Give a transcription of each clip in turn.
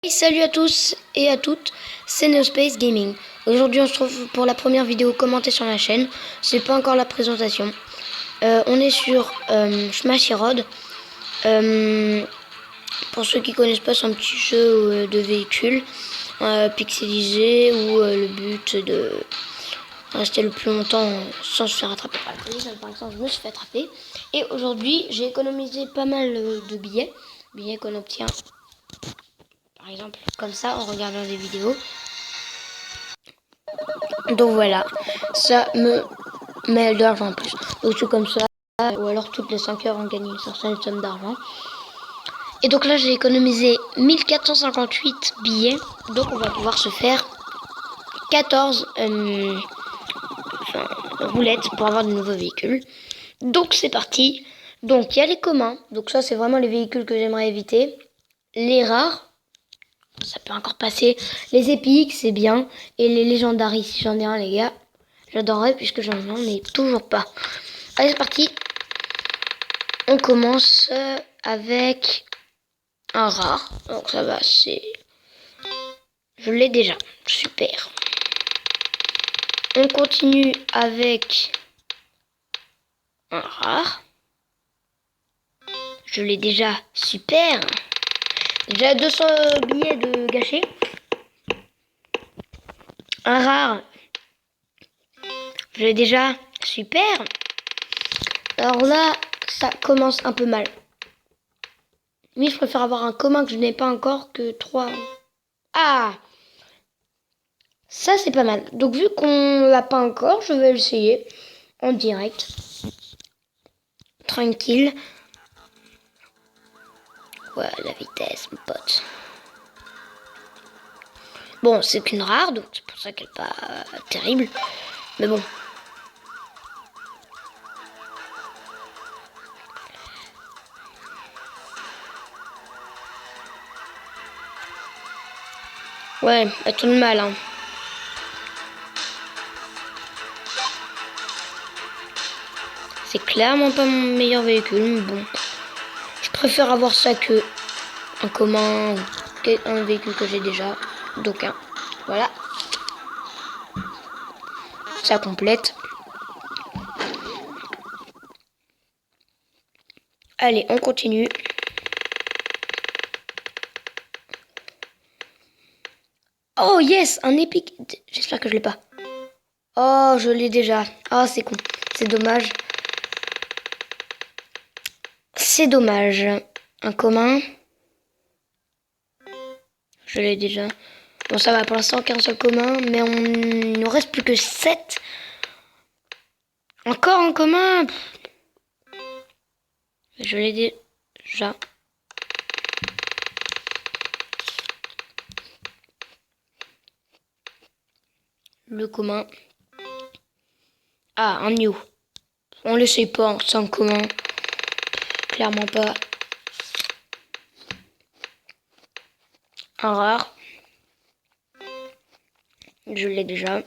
Salut à tous et à toutes, c'est Neospace Gaming. Aujourd'hui on se retrouve pour la première vidéo commentée sur la chaîne. C'est pas encore la présentation. On est sur Smash Road. Pour ceux qui connaissent pas, c'est un petit jeu de véhicules pixelisé où le but de rester le plus longtemps sans se faire attraper par la police. Par exemple, je me suis fait attraper. Et aujourd'hui j'ai économisé pas mal de billets qu'on obtient. Par exemple, comme ça, en regardant des vidéos. Donc voilà, ça me met de l'argent en plus. Donc c'est comme ça, ou alors toutes les 5 heures on gagne une certaine somme d'argent. Et donc là j'ai économisé 1458 billets. Donc on va pouvoir se faire 14 roulettes pour avoir de nouveaux véhicules. Donc c'est parti. Donc il y a les communs. Donc ça c'est vraiment les véhicules que j'aimerais éviter. Les rares. Ça peut encore passer. Les épiques, c'est bien. Et les légendaries, si j'en ai un, les gars, j'adorerais puisque j'en ai toujours pas. Allez, c'est parti. On commence avec un rare. Donc ça va, c'est... Je l'ai déjà. Super. On continue avec un rare. Je l'ai déjà. Super. Déjà 200 billets de gâchés. Un rare. Je l'ai déjà. Super. Alors là, ça commence un peu mal. Mais je préfère avoir un commun que je n'ai pas encore que 3. Ah! Ça, c'est pas mal. Donc, vu qu'on l'a pas encore, je vais l'essayer en direct. Tranquille. Ouais, la vitesse, mon pote. Bon, c'est qu'une rare, donc c'est pour ça qu'elle n'est pas terrible. Mais bon. Ouais, elle tourne mal, hein. C'est clairement pas mon meilleur véhicule, mais bon. Je préfère avoir ça que un commun ou un véhicule que j'ai déjà. Donc, voilà. Ça complète. Allez, on continue. Oh yes, un épique. J'espère que je l'ai pas. Oh, je l'ai déjà. Ah, c'est con. C'est dommage. C'est dommage. Un commun. Je l'ai déjà. Bon, ça va pour l'instant qu'un seul commun, mais il nous reste plus que 7. Encore un commun. Je l'ai déjà. Le commun. Ah, un new. On le sait pas, c'est un commun. Clairement pas. Un rare. Je l'ai déjà.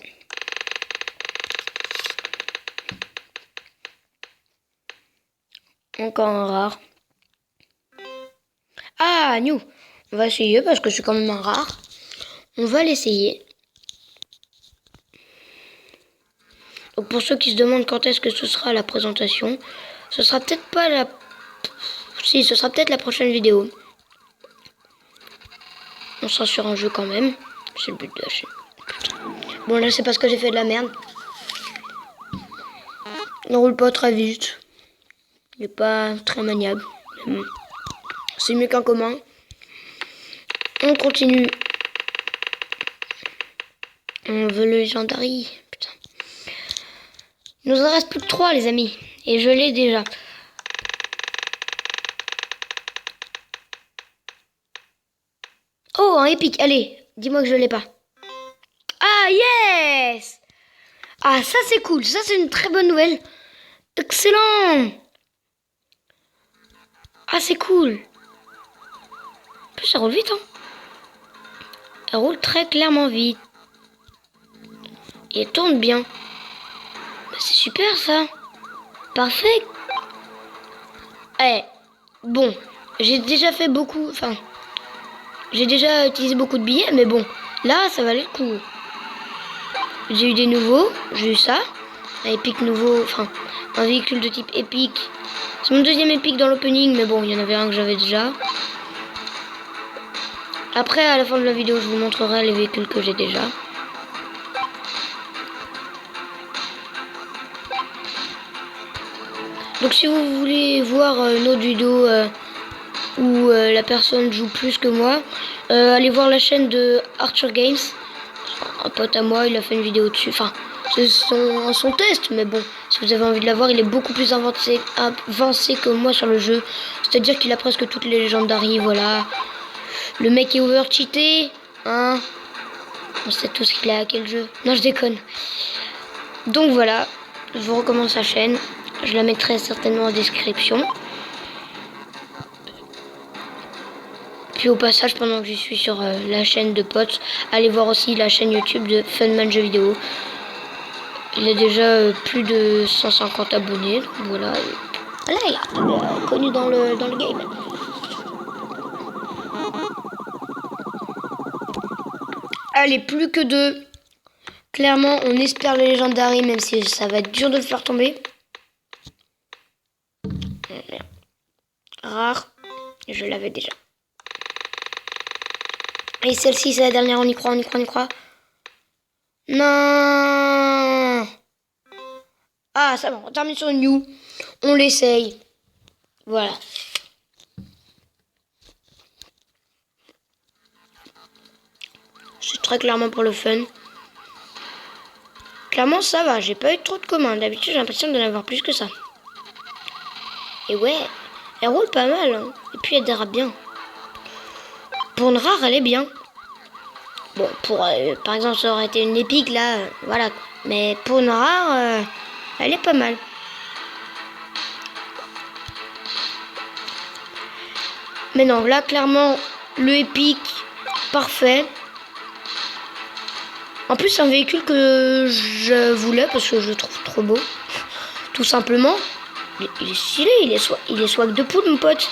Encore un rare. Ah, new. On va essayer parce que c'est quand même un rare. On va l'essayer. Donc pour ceux qui se demandent quand est-ce que ce sera la présentation, ce sera peut-être pas la... Si, ce sera peut-être la prochaine vidéo. On sera sur un jeu quand même. C'est le but de la chaîne. Bon, là, c'est parce que j'ai fait de la merde. Il ne roule pas très vite. Il n'est pas très maniable. C'est mieux qu'un commun. On continue. On veut le légendary. Putain. Il nous en reste plus que 3, les amis. Et je l'ai déjà. Oh, un épique. Allez, dis-moi que je l'ai pas. Ah, yes! Ah, ça, c'est cool. Ça, c'est une très bonne nouvelle. Excellent! Ah, c'est cool. En plus, ça roule vite, hein. Elle roule très clairement vite. Et elle tourne bien. Bah, c'est super, ça. Parfait. Eh, bon, j'ai déjà fait beaucoup, enfin, J'ai déjà utilisé beaucoup de billets, mais bon, là, ça valait le coup. J'ai eu des nouveaux, j'ai eu ça. Un épique nouveau, enfin, un véhicule de type épique. C'est mon deuxième épique dans l'opening, mais bon, il y en avait un que j'avais déjà. Après, à la fin de la vidéo, je vous montrerai les véhicules que j'ai déjà. Donc si vous voulez voir une autre vidéo où la personne joue plus que moi, allez voir la chaîne de Arthur Games. Un pote à moi, il a fait une vidéo dessus. Enfin, c'est son test, mais bon, si vous avez envie de la voir, il est beaucoup plus avancé que moi sur le jeu. C'est-à-dire qu'il a presque toutes les légendaries, voilà. Le mec est over-cheaté, hein. On sait tous qu'il a à quel jeu. Non, je déconne. Donc voilà, je vous recommande sa chaîne. Je la mettrai certainement en description. Puis au passage, pendant que je suis sur la chaîne de potes, allez voir aussi la chaîne YouTube de Funman Jeux Vidéo. Il a déjà plus de 150 abonnés. Donc voilà, voilà, il est connu dans le game. Allez, plus que 2. Clairement, on espère le légendary, même si ça va être dur de le faire tomber. Rare. Je l'avais déjà. Et celle-ci, c'est la dernière. On y croit, on y croit, on y croit. Non. Ah, ça va. On termine sur une new. On l'essaye. Voilà. C'est très clairement pour le fun. Clairement, ça va. J'ai pas eu trop de commandes. D'habitude, j'ai l'impression d'en avoir plus que ça. Et ouais, elle roule pas mal. Hein. Et puis, elle dérape bien. Pour une rare, elle est bien. Bon, pour par exemple, ça aurait été une épique, là, voilà. Mais pour une rare, elle est pas mal. Mais non, là, clairement, le épique, parfait. En plus, c'est un véhicule que je voulais parce que je le trouve trop beau. Tout simplement. Il est stylé, il est swag de poule, mon pote.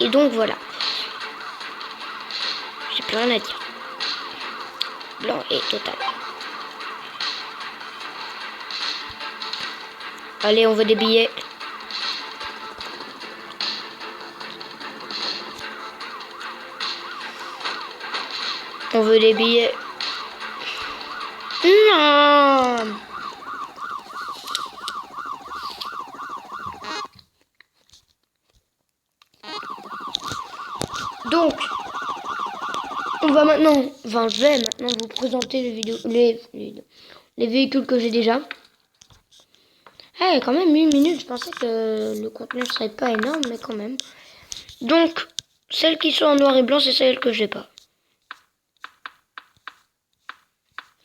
Et donc voilà. J'ai plus rien à dire. Blanc et total. Allez, on veut des billets. On veut des billets. Non. Donc, on va maintenant, enfin, je vais maintenant vous présenter les véhicules que j'ai déjà. Ah, quand même 1 minute, je pensais que le contenu ne serait pas énorme, mais quand même. Donc, celles qui sont en noir et blanc, c'est celles que j'ai pas.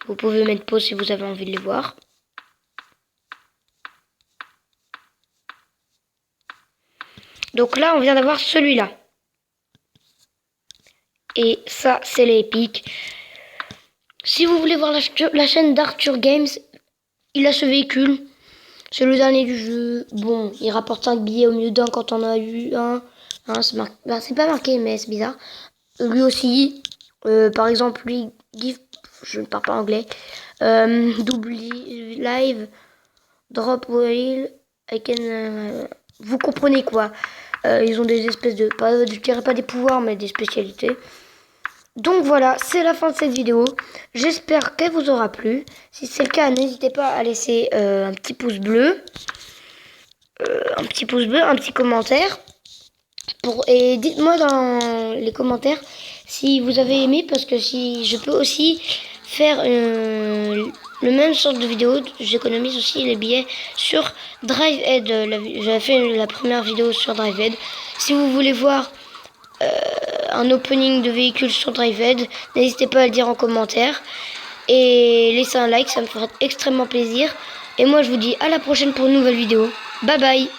Vous pouvez mettre pause si vous avez envie de les voir. Donc là, on vient d'avoir celui-là. Et ça, c'est l'épique. Si vous voulez voir la chaîne d'Arthur Games, il a ce véhicule. C'est le dernier du jeu. Bon, il rapporte 5 billets au mieux d'un quand on a eu un. Hein, c'est pas marqué, mais c'est bizarre. Lui aussi. Par exemple, lui, je ne parle pas anglais. Double live, drop wheel, vous comprenez quoi. Ils ont des espèces de, je dirais pas des pouvoirs, mais des spécialités. Donc voilà, c'est la fin de cette vidéo. J'espère qu'elle vous aura plu. Si c'est le cas, n'hésitez pas à laisser un petit pouce bleu. Un petit commentaire. Et dites-moi dans les commentaires si vous avez aimé, parce que si je peux aussi faire le même sorte de vidéo. J'économise aussi les billets sur DriveAid. J'avais fait la première vidéo sur DriveAid. Si vous voulez voir un opening de véhicules sur DriveAid, n'hésitez pas à le dire en commentaire. Et laissez un like, ça me ferait extrêmement plaisir. Et moi je vous dis à la prochaine pour une nouvelle vidéo. Bye bye.